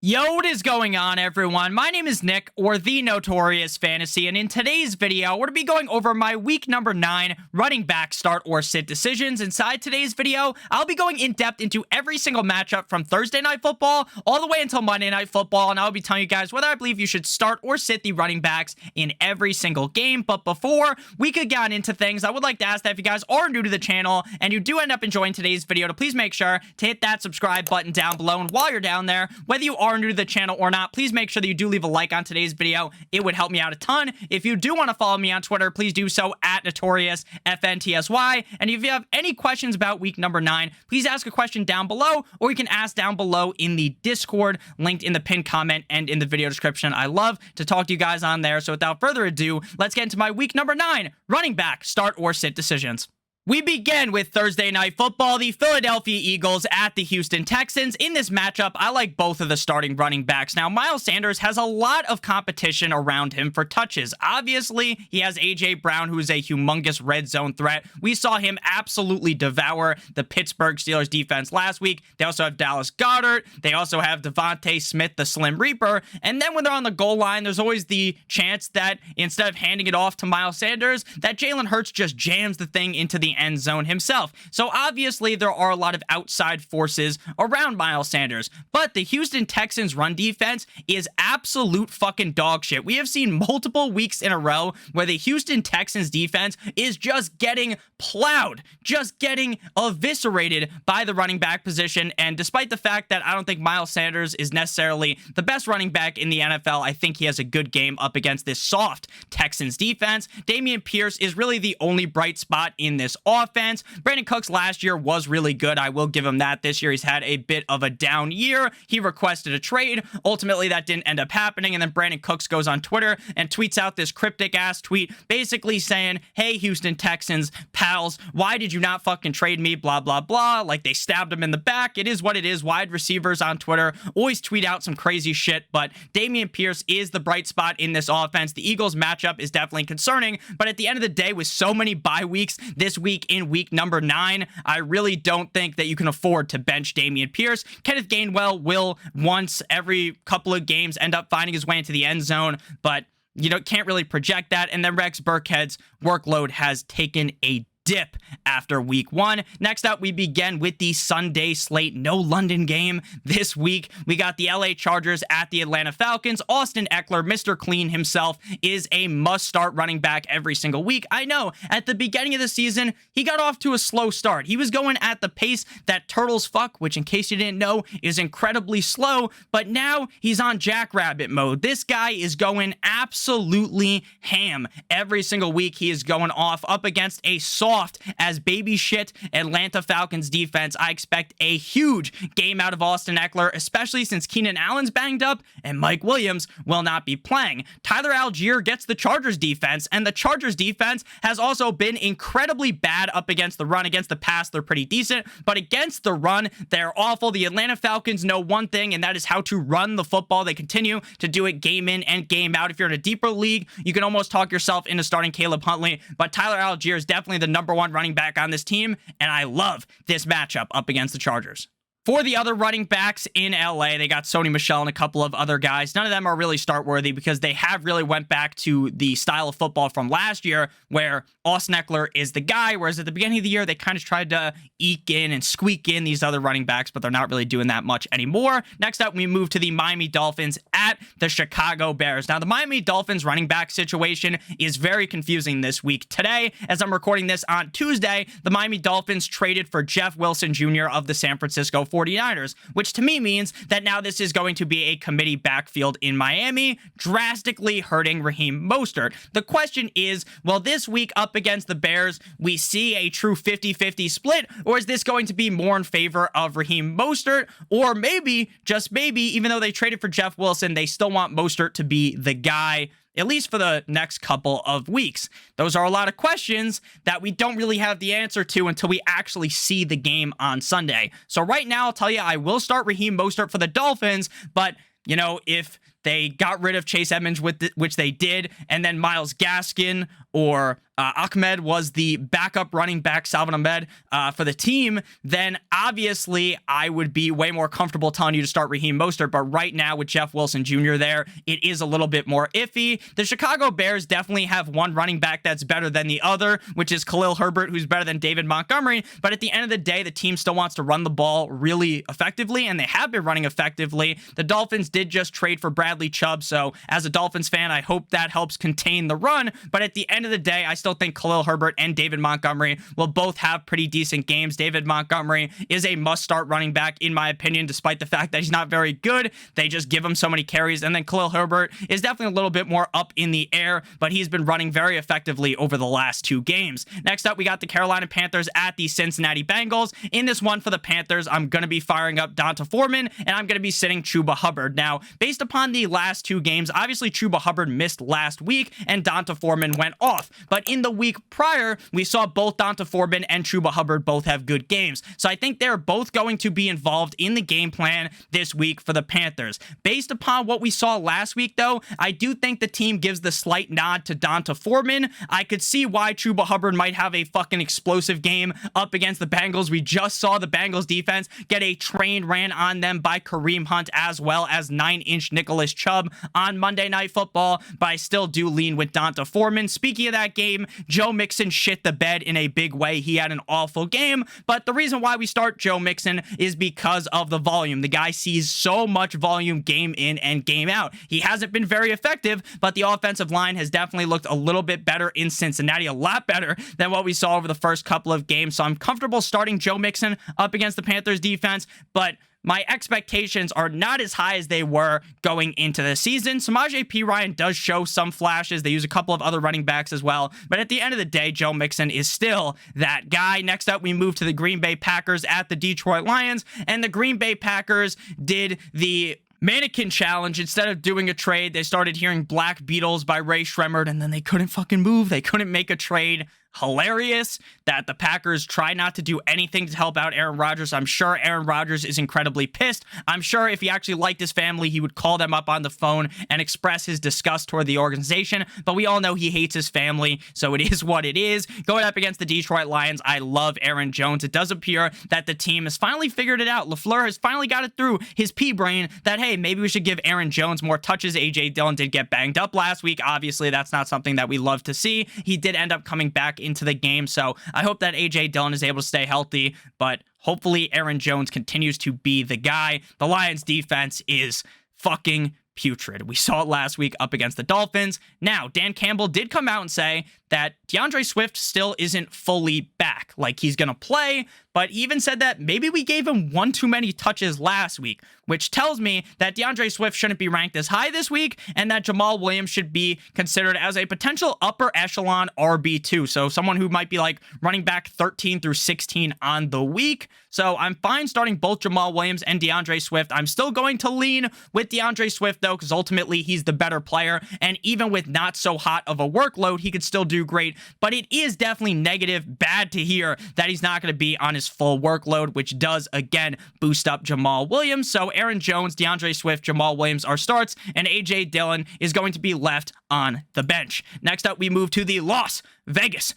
Yo, what is going on, everyone? My name is Nick, or The Notorious Fantasy, and in today's video, we're going to be going over my week number 9 running back start or sit decisions. Inside today's video, I'll be going in depth into every single matchup from Thursday Night Football all the way until Monday Night Football, and I'll be telling you guys whether I believe you should start or sit the running backs in every single game. But before we could get into things, I would like to ask that if you guys are new to the channel and you do end up enjoying today's video, to please make sure to hit that subscribe button down below. And while you're down there, whether you are new to the channel or not, please make sure that you do leave a like on today's video. It would help me out a ton. If you do want to follow me on Twitter, please do so at NotoriousFNTSY. And if you have any questions about week number 9, please ask a question down below, or you can ask down below in the Discord linked in the pinned comment and in the video description. I love to talk to you guys on there. So without further ado, let's get into my week number 9 running back start or sit decisions. We begin with Thursday Night Football, the Philadelphia Eagles at the Houston Texans. In this matchup, I like both of the starting running backs. Now, Miles Sanders has a lot of competition around him for touches. Obviously, he has A.J. Brown, who is a humongous red zone threat. We saw him absolutely devour the Pittsburgh Steelers defense last week. They also have Dallas Goedert. They also have Devontae Smith, the Slim Reaper. And then when they're on the goal line, there's always the chance that instead of handing it off to Miles Sanders, that Jalen Hurts just jams the thing into the end zone himself. So obviously there are a lot of outside forces around Miles Sanders, but the Houston Texans run defense is absolute fucking dog shit. We have seen multiple weeks in a row where the Houston Texans defense is just getting plowed, just getting eviscerated by the running back position. And despite the fact that I don't think Miles Sanders is necessarily the best running back in the NFL, I think he has a good game up against this soft Texans defense. Dameon Pierce is really the only bright spot in this offense. Brandon Cooks last year was really good. I will give him that. This year he's had a bit of a down year. He requested a trade. Ultimately, that didn't end up happening. And then Brandon Cooks goes on Twitter and tweets out this cryptic ass tweet basically saying, "Hey, Houston Texans pals, why did you not fucking trade me? Blah, blah, blah." Like they stabbed him in the back. It is what it is. Wide receivers on Twitter always tweet out some crazy shit, but Dameon Pierce is the bright spot in this offense. The Eagles matchup is definitely concerning, but at the end of the day, with so many bye weeks this week in week number 9, I really don't think that you can afford to bench Dameon Pierce. Kenneth Gainwell will once every couple of games end up finding his way into the end zone, but you can't really project that. And then Rex Burkhead's workload has taken a dip after week 1. Next up, we begin with the Sunday slate. No London game this week. We got the LA Chargers at the Atlanta Falcons. Austin Eckler, Mr. Clean himself, is a must-start running back every single week. I know, at the beginning of the season, he got off to a slow start. He was going at the pace that turtles fuck, which, in case you didn't know, is incredibly slow, but now he's on jackrabbit mode. This guy is going absolutely ham every single week. He is going off up against a soft as baby shit Atlanta Falcons defense. I expect a huge game out of Austin Eckler, especially since Keenan Allen's banged up and Mike Williams will not be playing. Tyler Algier gets the Chargers defense, and the Chargers defense has also been incredibly bad up against the run. Against the pass, they're pretty decent, but against the run, they're awful. The Atlanta Falcons know one thing, and that is how to run the football. They continue to do it game in and game out. If you're in a deeper league, you can almost talk yourself into starting Caleb Huntley, but Tyler Algier is definitely the number 1 running back on this team, and I love this matchup up against the Chargers. For the other running backs in LA, they got Sony Michel and a couple of other guys. None of them are really start worthy because they have really went back to the style of football from last year where Austin Eckler is the guy, whereas at the beginning of the year, they kind of tried to eke in and squeak in these other running backs, but they're not really doing that much anymore. Next up, we move to the Miami Dolphins at the Chicago Bears. Now, the Miami Dolphins running back situation is very confusing this week. Today, as I'm recording this on Tuesday, the Miami Dolphins traded for Jeff Wilson Jr. of the San Francisco 49ers, which to me means that now this is going to be a committee backfield in Miami, drastically hurting Raheem Mostert. The question is, will this week up against the Bears, we see a true 50-50 split, or is this going to be more in favor of Raheem Mostert? Or maybe, just maybe, even though they traded for Jeff Wilson, they still want Mostert to be the guy, at least for the next couple of weeks. Those are a lot of questions that we don't really have the answer to until we actually see the game on Sunday. So right now, I'll tell you, I will start Raheem Mostert for the Dolphins, but, if they got rid of Chase Edmonds, which they did, and then Myles Gaskin or Ahmed was the backup running back, Salvin Ahmed, for the team, then obviously I would be way more comfortable telling you to start Raheem Mostert. But right now with Jeff Wilson Jr. there, it is a little bit more iffy. The Chicago Bears definitely have one running back that's better than the other, which is Khalil Herbert, who's better than David Montgomery. But at the end of the day, the team still wants to run the ball really effectively, and they have been running effectively. The Dolphins did just trade for Bradley Chubb, so as a Dolphins fan, I hope that helps contain the run. But at the end of the day, I still think Khalil Herbert and David Montgomery will both have pretty decent games. David Montgomery is a must-start running back, in my opinion, despite the fact that he's not very good. They just give him so many carries. And then Khalil Herbert is definitely a little bit more up in the air, but he's been running very effectively over the last 2 games. Next up, we got the Carolina Panthers at the Cincinnati Bengals. In this one for the Panthers, I'm going to be firing up Donta Foreman, and I'm going to be sitting Chuba Hubbard. Now, based upon the last 2 games, obviously Chuba Hubbard missed last week, and Donta Foreman went off. But in the week prior, we saw both Donta Foreman and Chuba Hubbard both have good games. So I think they're both going to be involved in the game plan this week for the Panthers. Based upon what we saw last week, though, I do think the team gives the slight nod to Donta Foreman. I could see why Chuba Hubbard might have a fucking explosive game up against the Bengals. We just saw the Bengals defense get a train ran on them by Kareem Hunt as well as 9-inch Nicholas Chubb on Monday Night Football, but I still do lean with Donta Foreman. Speaking of that game, Joe Mixon shit the bed in a big way. He had an awful game, but the reason why we start Joe Mixon is because of the volume. The guy sees so much volume game in and game out. He hasn't been very effective, but the offensive line has definitely looked a little bit better in Cincinnati, a lot better than what we saw over the first couple of games. So I'm comfortable starting Joe Mixon up against the Panthers defense, but my expectations are not as high as they were going into the season. Samaje Perine does show some flashes. They use a couple of other running backs as well. But at the end of the day, Joe Mixon is still that guy. Next up, we move to the Green Bay Packers at the Detroit Lions. And the Green Bay Packers did the mannequin challenge. Instead of doing a trade, they started hearing Black Beatles by Ray Shremmerd, and then they couldn't fucking move. They couldn't make a trade. Hilarious that the Packers try not to do anything to help out Aaron Rodgers. I'm sure Aaron Rodgers is incredibly pissed. I'm sure if he actually liked his family, he would call them up on the phone and express his disgust toward the organization. But we all know he hates his family, so it is what it is. Going up against the Detroit Lions, I love Aaron Jones. It does appear that the team has finally figured it out. LaFleur has finally got it through his pea brain that, hey, maybe we should give Aaron Jones more touches. A.J. Dillon did get banged up last week. Obviously, that's not something that we love to see. He did end up coming back into the game, so I hope that A.J. Dillon is able to stay healthy, but hopefully Aaron Jones continues to be the guy. The Lions defense is fucking putrid. We saw it last week up against the Dolphins. Now, Dan Campbell did come out and say that DeAndre Swift still isn't fully back. Like, he's going to play, but he even said that maybe we gave him one too many touches last week, which tells me that DeAndre Swift shouldn't be ranked as high this week and that Jamal Williams should be considered as a potential upper echelon RB2. So someone who might be like running back 13 through 16 on the week. So I'm fine starting both Jamal Williams and DeAndre Swift. I'm still going to lean with DeAndre Swift, though, because ultimately he's the better player. And even with not so hot of a workload, he could still do great. But it is definitely negative, bad to hear that he's not going to be on his full workload, which does, again, boost up Jamal Williams. So Aaron Jones, DeAndre Swift, Jamal Williams are starts, and A.J. Dillon is going to be left on the bench. Next up, we move to the Las Vegas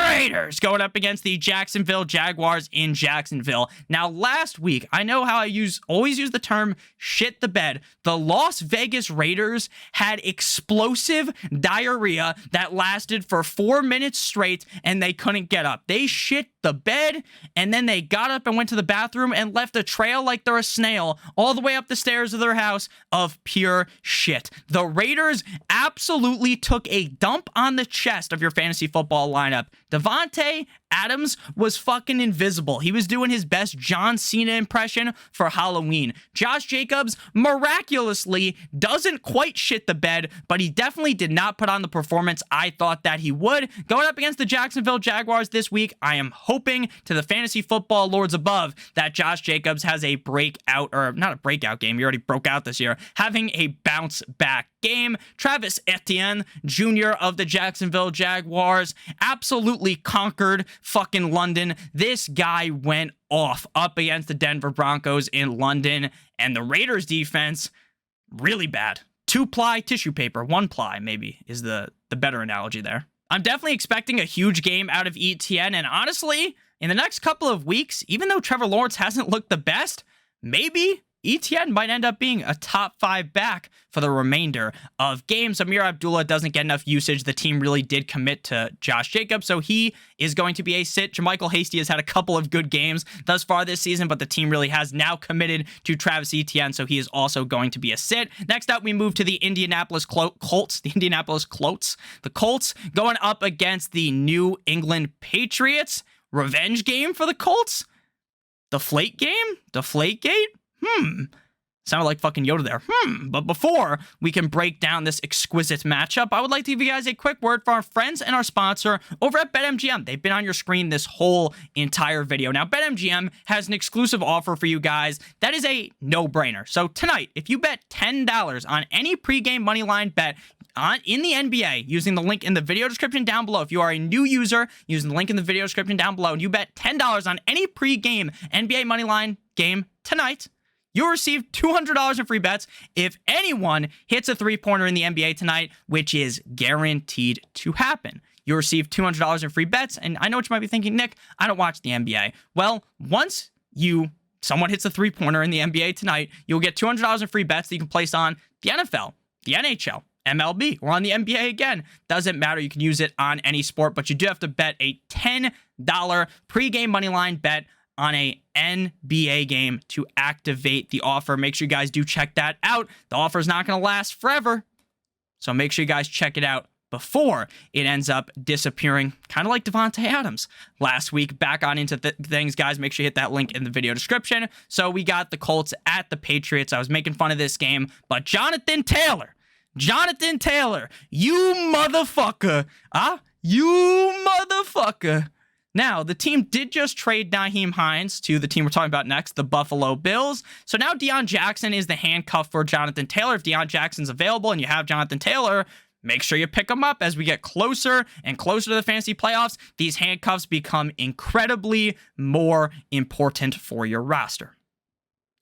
Raiders going up against the Jacksonville Jaguars in Jacksonville. Now, last week, I know how I always use the term shit the bed. The Las Vegas Raiders had explosive diarrhea that lasted for 4 minutes straight, and they couldn't get up. They shit the bed, and then they got up and went to the bathroom and left a trail like they're a snail all the way up the stairs of their house of pure shit. The Raiders absolutely took a dump on the chest of your fantasy football lineup. Devontae Adams was fucking invisible. He was doing his best John Cena impression for Halloween. Josh Jacobs miraculously doesn't quite shit the bed, but he definitely did not put on the performance I thought that he would. Going up against the Jacksonville Jaguars this week, I am hoping to the fantasy football lords above that Josh Jacobs has a breakout, or not a breakout game, he already broke out this year, having a bounce back game. Travis Etienne Jr. of the Jacksonville Jaguars absolutely conquered fucking London. This guy went off up against the Denver Broncos in London, and the Raiders defense, really bad. 2-ply tissue paper, 1-ply maybe is the the better analogy there. I'm definitely expecting a huge game out of ETN, and honestly, in the next couple of weeks, even though Trevor Lawrence hasn't looked the best, maybe ETN might end up being a top 5 back for the remainder of games. Amir Abdullah doesn't get enough usage. The team really did commit to Josh Jacobs, so he is going to be a sit. JaMychal Hasty has had a couple of good games thus far this season, but the team really has now committed to Travis Etienne, so he is also going to be a sit. Next up, we move to the Indianapolis Colts. The Colts going up against the New England Patriots. Revenge game for the Colts? Deflate game? Deflategate? Sounded like fucking Yoda there. But before we can break down this exquisite matchup, I would like to give you guys a quick word for our friends and our sponsor over at BetMGM. They've been on your screen this whole entire video. Now, BetMGM has an exclusive offer for you guys that is a no-brainer. So tonight, if you bet $10 on any pregame moneyline bet in the NBA using the link in the video description down below, if you are a new user using the link in the video description down below, and you bet $10 on any pregame NBA moneyline game tonight, you'll receive $200 in free bets if anyone hits a three-pointer in the NBA tonight, which is guaranteed to happen. You'll receive $200 in free bets, and I know what you might be thinking, Nick, I don't watch the NBA. Well, once someone hits a three-pointer in the NBA tonight, you'll get $200 in free bets that you can place on the NFL, the NHL, MLB, or on the NBA again. Doesn't matter. You can use it on any sport, but you do have to bet a $10 pregame moneyline bet on a NBA game to activate the offer. Make sure you guys do check that out. The offer is not going to last forever, so make sure you guys check it out before it ends up disappearing, kind of like Devontae Adams last week. Back on into things, guys. Make sure you hit that link in the video description. So we got the Colts at the Patriots. I was making fun of this game, but Jonathan Taylor, you motherfucker, you motherfucker. Now, the team did just trade Nyheim Hines to the team we're talking about next, the Buffalo Bills. So now Deion Jackson is the handcuff for Jonathan Taylor. If Deion Jackson's available and you have Jonathan Taylor, make sure you pick him up. As we get closer and closer to the fantasy playoffs, these handcuffs become incredibly more important for your roster.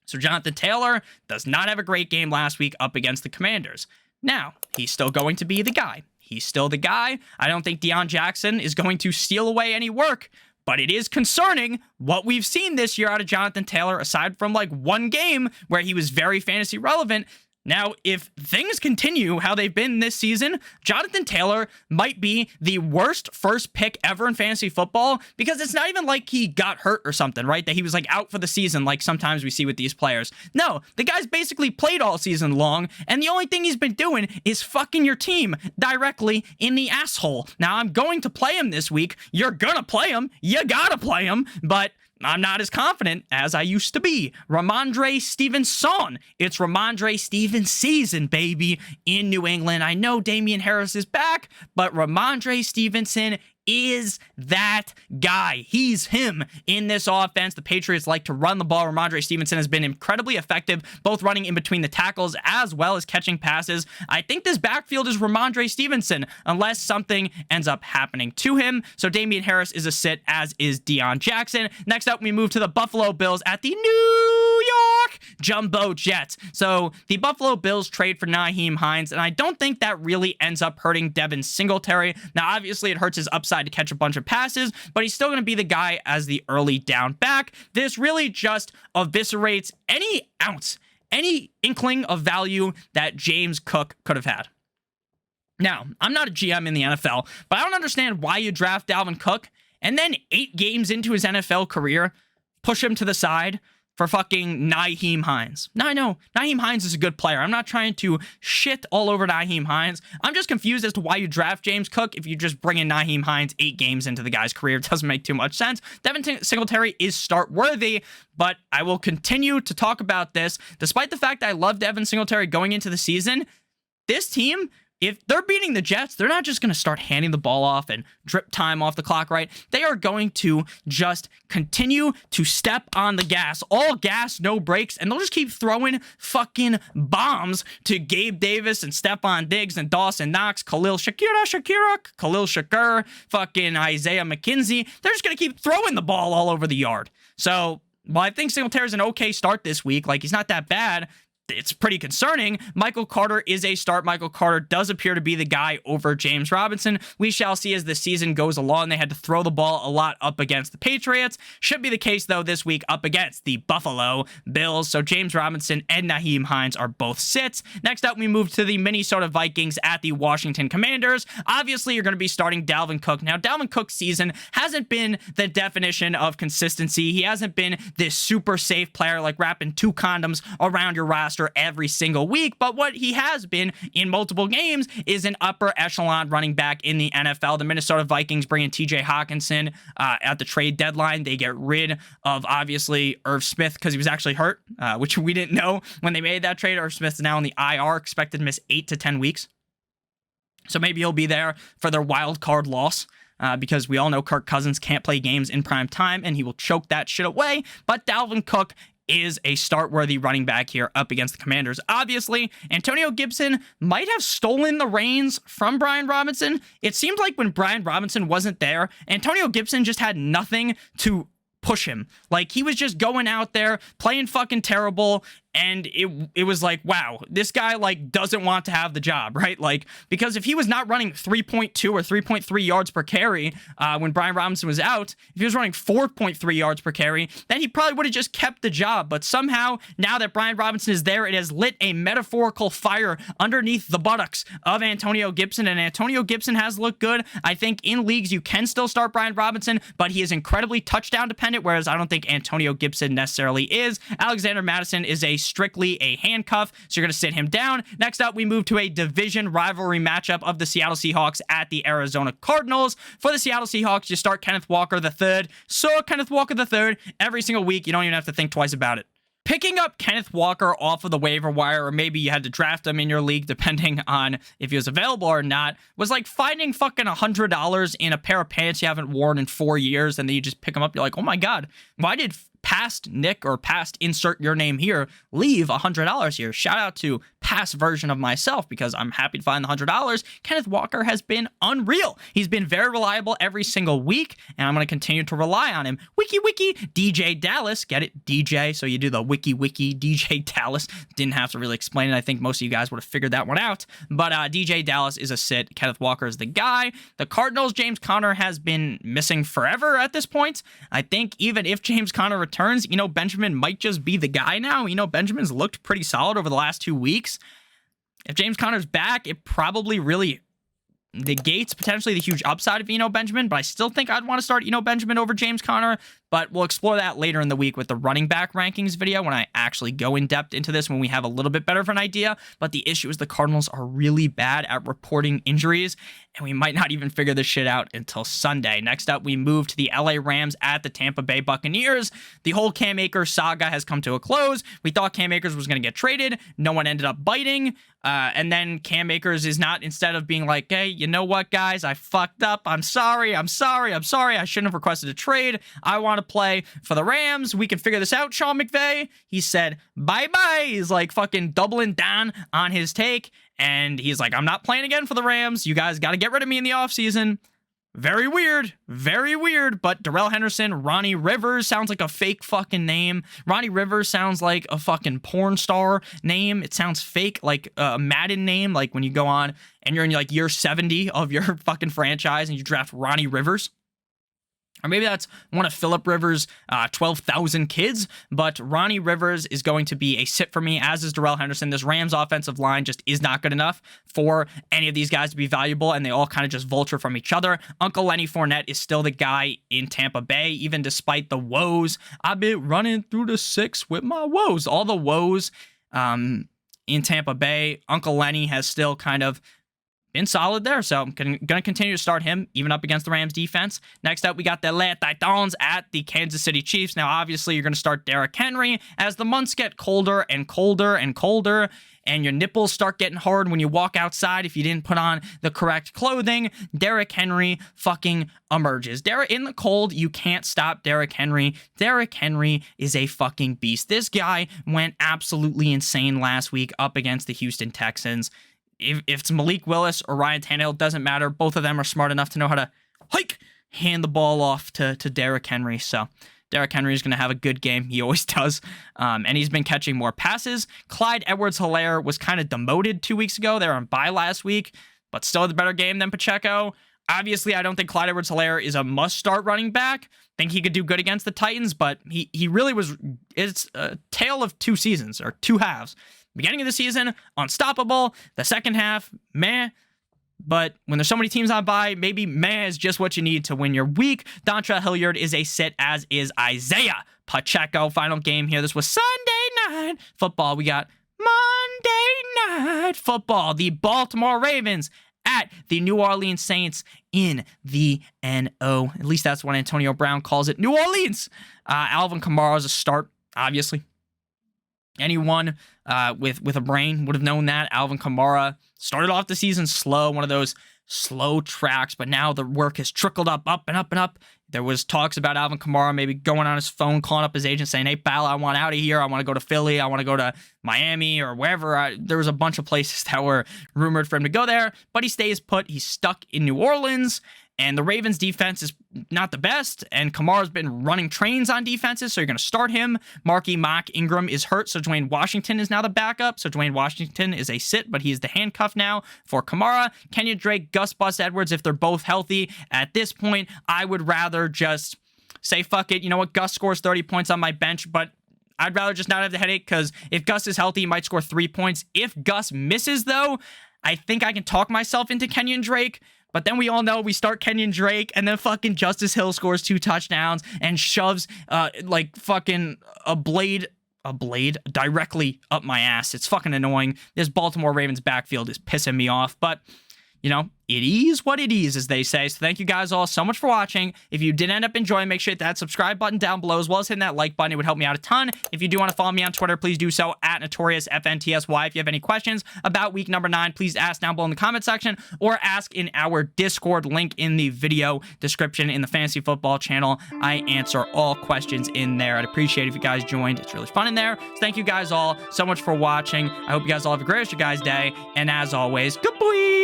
So Jonathan Taylor does not have a great game last week up against the Commanders. Now, he's still going to be the guy. He's still the guy. I don't think Deion Jackson is going to steal away any work, but it is concerning what we've seen this year out of Jonathan Taylor, aside from like one game where he was very fantasy relevant. Now, if things continue how they've been this season, Jonathan Taylor might be the worst first pick ever in fantasy football, because it's not even like he got hurt or something, right? That he was like out for the season like sometimes we see with these players. No, the guy's basically played all season long, and the only thing he's been doing is fucking your team directly in the asshole. Now, I'm going to play him this week. You're gonna play him. You gotta play him, but I'm not as confident as I used to be. Ramondre Stevenson. It's Ramondre Stevenson season, baby, in New England. I know Damian Harris is back, but Ramondre Stevenson is that guy. He's him in this offense. The Patriots like to run the ball. Ramondre Stevenson has been incredibly effective, both running in between the tackles as well as catching passes. I think this backfield is Ramondre Stevenson, unless something ends up happening to him. So Damian Harris is a sit, as is Deion Jackson. Next up, we move to the Buffalo Bills at the New York Jumbo Jets. So the Buffalo Bills trade for Nyheim Hines, and I don't think that really ends up hurting Devin Singletary. Now, obviously, it hurts his upside to catch a bunch of passes, but he's still going to be the guy as the early down back. This really just eviscerates any ounce, any inkling of value that James Cook could have had. Now, I'm not a GM in the NFL, but I don't understand why you draft Dalvin Cook and then 8 games into his NFL career, push him to the side for fucking Nyheim Hines. Now, I know Nyheim Hines is a good player. I'm not trying to shit all over Nyheim Hines. I'm just confused as to why you draft James Cook if you just bring in Nyheim Hines 8 games into the guy's career. It doesn't make too much sense. Devin Singletary is start worthy, but I will continue to talk about this. Despite the fact that I love Devin Singletary going into the season, this team, if they're beating the Jets, they're not just going to start handing the ball off and drip time off the clock, right? They are going to just continue to step on the gas. All gas, no brakes, and they'll just keep throwing fucking bombs to Gabe Davis and Stephon Diggs and Dawson Knox, Khalil Shakur, fucking Isaiah McKenzie. They're just going to keep throwing the ball all over the yard. So, while I think Singletary's an okay start this week, like he's not that bad, it's pretty concerning. Michael Carter is a start. Michael Carter does appear to be the guy over James Robinson. We shall see as the season goes along. They had to throw the ball a lot up against the Patriots. Should be the case, though, this week up against the Buffalo Bills. So James Robinson and Nyheim Hines are both sits. Next up, we move to the Minnesota Vikings at the Washington Commanders. Obviously, you're going to be starting Dalvin Cook. Now, Dalvin Cook's season hasn't been the definition of consistency. He hasn't been this super safe player like wrapping 2 condoms around your roster every single week, but what he has been in multiple games is an upper echelon running back in the NFL. The Minnesota Vikings bring in TJ Hawkinson at the trade deadline. They get rid of, obviously, Irv Smith because he was actually hurt, which we didn't know when they made that trade. Irv Smith is now on the IR, expected to miss 8 to 10 weeks. So maybe he'll be there for their wild card loss. Because we all know Kirk Cousins can't play games in prime time, and he will choke that shit away. But Dalvin Cook is a start-worthy running back here up against the Commanders. Obviously, Antonio Gibson might have stolen the reins from Brian Robinson. It seemed like when Brian Robinson wasn't there, Antonio Gibson just had nothing to push him. Like, he was just going out there, playing fucking terrible, and it was like, wow, this guy, like, doesn't want to have the job, right? Like, because if he was not running 3.2 or 3.3 yards per carry when Brian Robinson was out, if he was running 4.3 yards per carry, then he probably would have just kept the job. But somehow, now that Brian Robinson is there, it has lit a metaphorical fire underneath the buttocks of Antonio Gibson, and Antonio Gibson has looked good. I think in leagues, you can still start Brian Robinson, but he is incredibly touchdown dependent, whereas I don't think Antonio Gibson necessarily is. Alexander Mattison is strictly a handcuff, so you're going to sit him down. Next up, we move to a division rivalry matchup of the Seattle Seahawks at the Arizona Cardinals. For the Seattle Seahawks, you start Kenneth Walker III. So Kenneth Walker III every single week. You don't even have to think twice about it. Picking up Kenneth Walker off of the waiver wire, or maybe you had to draft him in your league depending on if he was available or not, was like finding fucking $100 in a pair of pants you haven't worn in 4 years, and then you just pick them up. You're like, oh my god, why did past Nick or past insert your name here leave $100 here? Shout out to past version of myself, because I'm happy to find the $100. Kenneth Walker has been unreal. He's been very reliable every single week, and I'm going to continue to rely on him. Wiki DJ Dallas, get it? DJ, so you do the wiki DJ Dallas. Didn't have to really explain it. I think most of you guys would have figured that one out, but DJ Dallas is a sit. Kenneth Walker is the guy. The Cardinals, James Conner has been missing forever at this point. I think even if James Conner returns, Benjamin might just be the guy now. Benjamin's looked pretty solid over the last 2 weeks. If James Conner's back, it probably really negates potentially the huge upside of Benjamin, but I still think I'd want to start Benjamin over James Conner. But we'll explore that later in the week with the running back rankings video when I actually go in depth into this, when we have a little bit better of an idea. But the issue is the Cardinals are really bad at reporting injuries, and we might not even figure this shit out until Sunday. Next up, we move to the LA Rams at the Tampa Bay Buccaneers. The whole Cam Akers saga has come to a close. We thought Cam Akers was going to get traded. No one ended up biting. And then Cam Akers is not, instead of being like, hey, you know what, guys, I fucked up. I'm sorry. I shouldn't have requested a trade. I want to play for the Rams. We can figure this out, Sean McVay. He said, bye-bye. He's like fucking doubling down on his take. And he's like, I'm not playing again for the Rams. You guys got to get rid of me in the offseason. Very weird, but Darrell Henderson, Ronnie Rivers sounds like a fake fucking name. Ronnie Rivers sounds like a fucking porn star name. It sounds fake, like a Madden name, like when you go on and you're in like year 70 of your fucking franchise and you draft Ronnie Rivers. Or maybe that's one of Phillip Rivers' 12,000 kids, but Ronnie Rivers is going to be a sit for me, as is Darrell Henderson. This Rams offensive line just is not good enough for any of these guys to be valuable, and they all kind of just vulture from each other. Uncle Lenny Fournette is still the guy in Tampa Bay, even despite the woes. I've been running through the 6 with my woes. All the woes in Tampa Bay, Uncle Lenny has still kind of been solid there, so I'm going to continue to start him, even up against the Rams defense. Next up, we got the Les Titans at the Kansas City Chiefs. Now, obviously, you're going to start Derrick Henry as the months get colder and colder and colder, and your nipples start getting hard when you walk outside if you didn't put on the correct clothing. Derrick Henry fucking emerges. In the cold, you can't stop Derrick Henry. Derrick Henry is a fucking beast. This guy went absolutely insane last week up against the Houston Texans. If it's Malik Willis or Ryan Tannehill, it doesn't matter. Both of them are smart enough to know how to hand the ball off to Derrick Henry. So Derrick Henry is going to have a good game. He always does. And he's been catching more passes. Clyde Edwards-Helaire was kind of demoted 2 weeks ago. They were on bye last week, but still had a better game than Pacheco. Obviously, I don't think Clyde Edwards-Helaire is a must-start running back. Think he could do good against the Titans, but he really was. It's a tale of 2 seasons, or 2 halves. Beginning of the season, unstoppable. The second half, meh. But when there's so many teams on bye, maybe meh is just what you need to win your week. Dontrell Hilliard is a sit, as is Isaiah Pacheco. Final game here. This was Sunday Night Football. We got Monday Night Football. The Baltimore Ravens at the New Orleans Saints in the NO. At least that's what Antonio Brown calls it. New Orleans. Alvin Kamara is a start, obviously. Anyone with a brain would have known that. Alvin Kamara started off the season slow, one of those slow tracks, but now the work has trickled up and up and up. There was talks about Alvin Kamara maybe going on his phone, calling up his agent saying, hey, pal, I want out of here. I want to go to Philly. I want to go to Miami or wherever. There was a bunch of places that were rumored for him to go there, but he stays put. He's stuck in New Orleans, and the Ravens defense is not the best, and Kamara's been running trains on defenses, so you're going to start him. Marky Mark Ingram is hurt, so Dwayne Washington is now the backup. So Dwayne Washington is a sit, but he's the handcuff now for Kamara. Kenyon Drake, Gus Bus Edwards, if they're both healthy. At this point, I would rather just say, fuck it. You know what? Gus scores 30 points on my bench, but I'd rather just not have the headache, because if Gus is healthy, he might score 3 points. If Gus misses, though, I think I can talk myself into Kenyon Drake. But then we all know we start Kenyon Drake, and then fucking Justice Hill scores 2 touchdowns and shoves like fucking a blade directly up my ass. It's fucking annoying. This Baltimore Ravens backfield is pissing me off, but you know, it is what it is, as they say. So thank you guys all so much for watching. If you did end up enjoying, make sure to hit that subscribe button down below, as well as hitting that like button. It would help me out a ton. If you do want to follow me on Twitter, please do so at NotoriousFNTSY. If you have any questions about week number 9, please ask down below in the comment section, or ask in our Discord, link in the video description in the Fantasy Football channel. I answer all questions in there. I'd appreciate it if you guys joined. It's really fun in there. So thank you guys all so much for watching. I hope you guys all have a great rest of your guys' day. And as always, good boy.